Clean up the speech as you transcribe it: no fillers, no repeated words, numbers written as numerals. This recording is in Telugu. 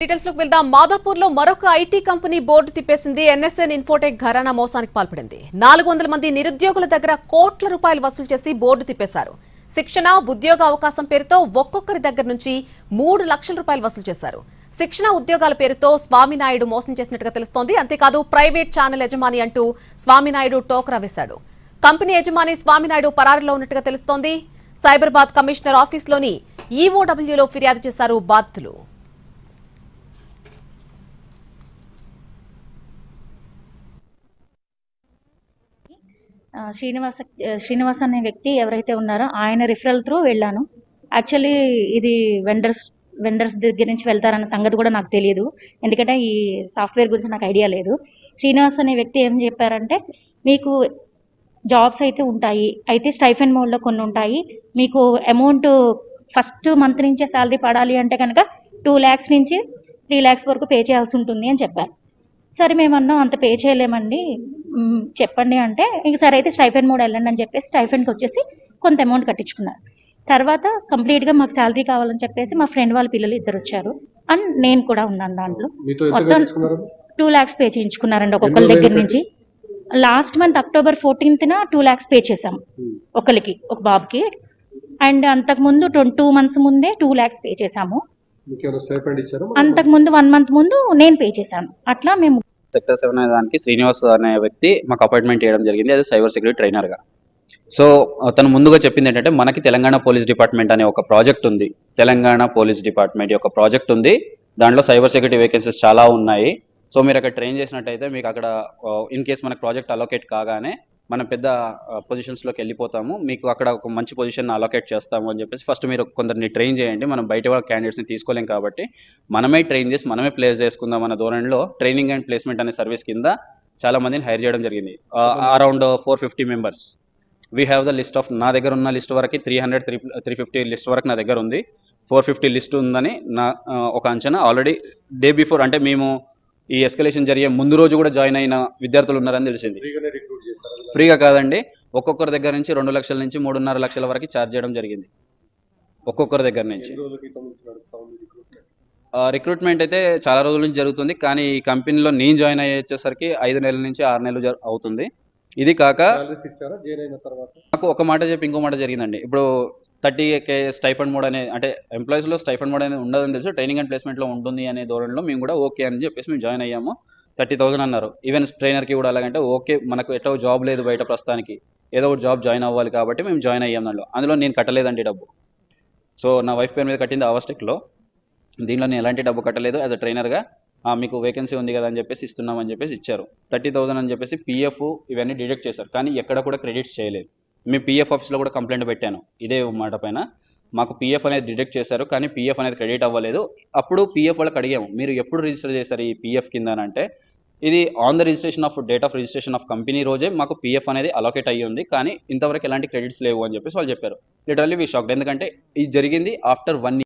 డీటెయిల్స్ లోకి వెళ్దాం. మాదాపూర్ లో మరొక ఐటీ కంపెనీ బోర్డు తిప్పేసింది. ఎన్ఎస్ఎన్ ఇన్ఫోటెక్ ఘరానా మోసానికి పాల్పడింది. 400 మంది నిరుద్యోగుల దగ్గర కోట్ల రూపాయలు వసూలు చేసి బోర్డు తిప్పేశారు. శిక్షణ, ఉద్యోగ అవకాశం పేరుతో ఒక్కొక్కరి దగ్గర నుంచి 3 లక్షల రూపాయలు వసూలు చేశారు. శిక్షణ, ఉద్యోగాల పేరుతో స్వామినాయుడు మోసం చేసినట్టుగా తెలుస్తోంది. అంతేకాదు ప్రైవేట్ ఛానల్ యజమాని అంటూ స్వామినాయుడు టోకరా వేశాడు. కంపెనీ యజమాని స్వామినాయుడు పరారీలో ఉన్నట్టుగా తెలుస్తోంది. సైబరాబాద్ కమిషనర్ ఆఫీసులోని ఈఓడబ్ల్యూలో ఫిర్యాదు చేశారు బాధితులు. శ్రీనివాస్ అనే వ్యక్తి ఎవరైతే ఉన్నారో ఆయన రిఫరల్ త్రూ వెళ్ళాను. యాక్చువల్లీ ఇది వెండర్స్ దగ్గర నుంచి వెళ్తారన్న సంగతి కూడా నాకు తెలియదు, ఎందుకంటే ఈ సాఫ్ట్వేర్ గురించి నాకు ఐడియా లేదు. శ్రీనివాస్ అనే వ్యక్తి ఏం చెప్పారంటే, మీకు జాబ్స్ అయితే ఉంటాయి, అయితే స్టైఫెండ్ మోడ్లో కొన్ని ఉంటాయి, మీకు అమౌంట్ ఫస్ట్ మంత్ నుంచే శాలరీ పడాలి అంటే కనుక 2 lakhs నుంచి 3 lakhs వరకు పే చేయాల్సి ఉంటుంది అని చెప్పారు. సరే మేమన్నాం అంత పే చేయలేమండి, చెప్పండి అంటే ఇంక సరే అయితే స్టైఫెండ్ మోడ్ వెళ్ళండి అని చెప్పేసి స్టైఫెండ్కి వచ్చేసి కొంత అమౌంట్ కట్టించుకున్నారు. తర్వాత కంప్లీట్గా మాకు శాలరీ కావాలని చెప్పేసి మా ఫ్రెండ్ వాళ్ళ పిల్లలు 2 వచ్చారు అండ్ నేను కూడా ఉన్నాను. దాంట్లో మొత్తం 2 lakhs పే చేయించుకున్నారండి ఒక్కొక్కరి దగ్గర నుంచి. Last month October 14th 2 lakhs pay చేసాము ఒకరికి, ఒక బాబుకి. అండ్ అంతకుముందు 2 months ముందే 2 lakhs పే చేసాము. అంతకుముందు 1 month ముందు నేను పే చేశాను. అట్లా మేము సెక్టర్ 7 అనే దానికి శ్రీనివాస్ అనే వ్యక్తి మాకు అపాయింట్మెంట్ చేయడం జరిగింది అది సైబర్ సెక్యూరిటీ ట్రైనర్గా. సో తను ముందుగా చెప్పింది ఏంటంటే, మనకి తెలంగాణ పోలీస్ డిపార్ట్మెంట్ అనే ఒక ప్రాజెక్ట్ ఉంది, తెలంగాణ పోలీస్ డిపార్ట్మెంట్ యొక్క ప్రాజెక్ట్ ఉంది, దాంట్లో సైబర్ సెక్యూరిటీ వేకెన్సీస్ చాలా ఉన్నాయి. సో మీరు అక్కడ ట్రైన్ చేసినట్టయితే మీకు అక్కడ ఇన్ కేస్ మనకు ప్రాజెక్ట్ అలోకేట్ కాగానే మనం పెద్ద పొజిషన్స్లోకి వెళ్ళిపోతాము, మీకు అక్కడ ఒక మంచి పొజిషన్ అలోకేట్ చేస్తాము అని చెప్పేసి ఫస్ట్ మీరు కొందరిని ట్రైన్ చేయండి, మనం బయట వాళ్ళ క్యాండిడేట్స్ని తీసుకోలేం కాబట్టి మనమే ట్రైన్ చేసి మనమే ప్లేస్ చేసుకుందాం అన్న ధోరణిలో ట్రైనింగ్ అండ్ ప్లేస్మెంట్ అనే సర్వీస్ కింద చాలా మందిని హైర్ చేయడం జరిగింది. Around 450 members. We have the list of, నా దగ్గర ఉన్న లిస్ట్ వరకు 350 లిస్ట్ వరకు నా దగ్గర ఉంది. 450 లిస్ట్ ఉందని నా ఒక అంచనా. ఆల్రెడీ డే బిఫోర్ అంటే మేము ఈ ఎస్కలేషన్ జరిగే ముందు రోజు కూడా జాయిన్ అయిన విద్యార్థులు ఉన్నారని తెలిసింది. ఫ్రీగా కాదండి, ఒక్కొక్కరి దగ్గర నుంచి 2 లక్షల నుంచి 3.5 లక్షల వరకు ఛార్జ్ చేయడం జరిగింది ఒక్కొక్కరి దగ్గర నుంచి. రిక్రూట్మెంట్ అయితే చాలా రోజుల నుంచి జరుగుతుంది, కానీ ఈ కంపెనీలో నేను జాయిన్ అయ్యి వచ్చేసరికి 5 నెలల నుంచి 6 నెలలు అవుతుంది. ఇది కాక నాకు ఒక మాట చెప్పి ఇంకో మాట జరిగిందండి. ఇప్పుడు 30K స్టైఫండ్ మోడ్ అనే, అంటే ఎంప్లాయీస్లో స్టైఫండ్ మోడ్ అనేది ఉండదని తెలుసు, ట్రైనింగ్ అండ్ ప్లేస్మెంట్లో ఉంటుంది అనే ధోరణిలో మేము కూడా ఓకే అని చెప్పేసి మేము జాయిన్ అయ్యాము. 30,000 అన్నారు. ఈవెన్ ట్రైనర్కి కూడా అలాగంటే ఓకే, మనకు ఎట్లా జాబ్ లేదు బయట ప్రస్తుతానికి, ఏదో ఒక జాబ్ జాయిన్ అవ్వాలి కాబట్టి మేము జాయిన్ అయ్యాం. అందులో నేను కట్టలేదండి డబ్బు. సో నా వైఫ్ పేరు మీద కట్టింది ఆవర్స్టెక్లో, దీనిలో నేను ఎలాంటి డబ్బు కట్టలేదు. యాజ్ అ ట్రైనర్గా మీకు వేకెన్సీ ఉంది కదా అని చెప్పేసి ఇస్తున్నామని చెప్పేసి ఇచ్చారు. 30,000 అని చెప్పేసి పిఎఫ్ ఇవన్నీ డిడక్ట్ చేశారు, కానీ ఎక్కడ కూడా క్రెడిట్స్ చేయలేదు. మేము పిఎఫ్ ఆఫీస్లో కూడా కంప్లైంట్ పెట్టాను ఇదే మాట పైన, మాకు పిఎఫ్ అనేది డిడక్ట్ చేశారు కానీ పిఎఫ్ అనేది క్రెడిట్ అవ్వలేదు. అప్పుడు పిఎఫ్ వాళ్ళకి అడిగాము, మీరు ఎప్పుడు రిజిస్టర్ చేశారు ఈ పిఎఫ్ కింద అంటే, ఇది on the registration of date of registration of company రోజే మాకు పిఎఫ్ అనేది అలోకేట్ అయ్యి ఉంది, కానీ ఇంతవరకు ఎలాంటి క్రెడిట్స్ లేవు అని చెప్పేసి వాళ్ళు చెప్పారు. లిటరల్లీ వి షాక్డ్, ఎందుకంటే ఇది జరిగింది ఆఫ్టర్ 1 year.